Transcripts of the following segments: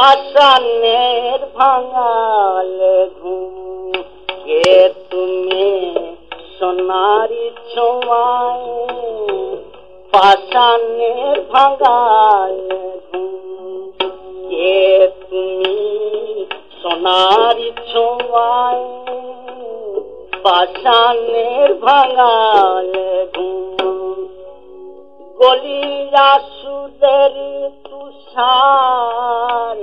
পাষাণের ভাঙালে ঘুম কে তুমি সোনারি ছোঁয়ায় পাষাণের ভাঙালে ঘুম কে তুমি সোনারি ছোঁয়ায় পাষাণের ভাঙালে ঘুম গলিয়া সুদের তুষার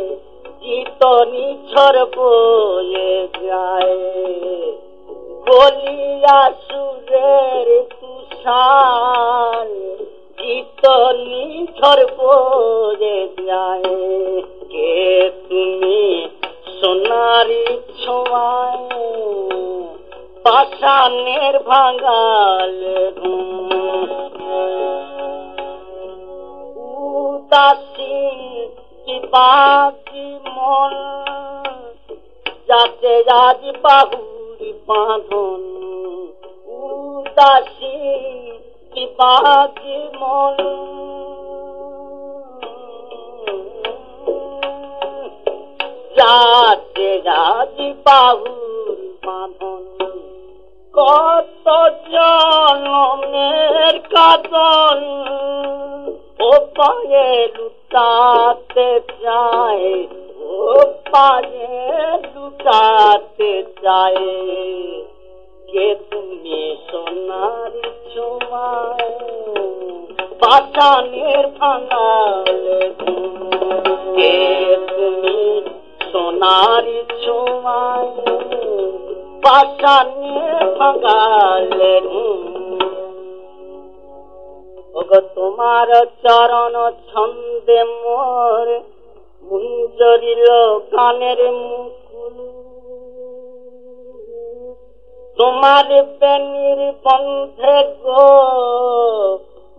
চিতনি ঝড় বয়ে যায় গলিয়া সুদের তুষার চিতনি ঝড় বয়ে যায় কে তুমি সোনারি ছোঁয়ায় পাষাণের ভাঙালে ঘুম উদাসীন বাকি মন যাতে আজ বাহুরি বাঁধন উদাসীন বাকি মন যাতে আজ বাহুরি বাঁধন কত জনমের কাতন ও পায়ে লুটাতে চায় ও পায়ে লুটাতে চায় কে তুমি সোনারি ছোঁয়ায় পাষাণের ভাঙালে ঘুম কে তুমি সোনারি ছোঁয়ায় পাষাণের ভাঙালে ঘুম ওগো তোমার চরণ ছন্দে মোর মুঞ্জরিল কানের মুকুল তোমার বেনির বন্ধে গো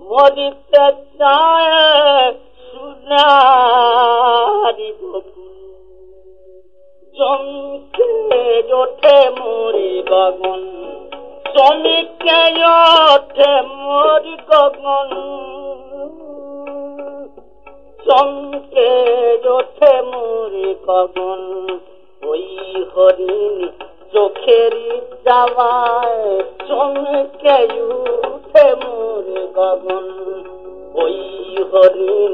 মরিতে চায় সোনারি বকুল চমকে ওঠে মোরি গগন চমকে ওঠে মোরি গগন চমকে ওঠে মোরি গগন ওই হরিণ চোখেরই যাওয়ায় চমকে উঠে মোরি গগন ওই হরিণ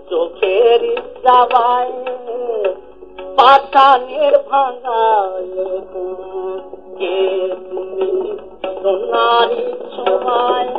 চোখেরই যাওয়ায় পাষাণের ভাঙালে কে তুমি সোনারি ছোঁয়ায়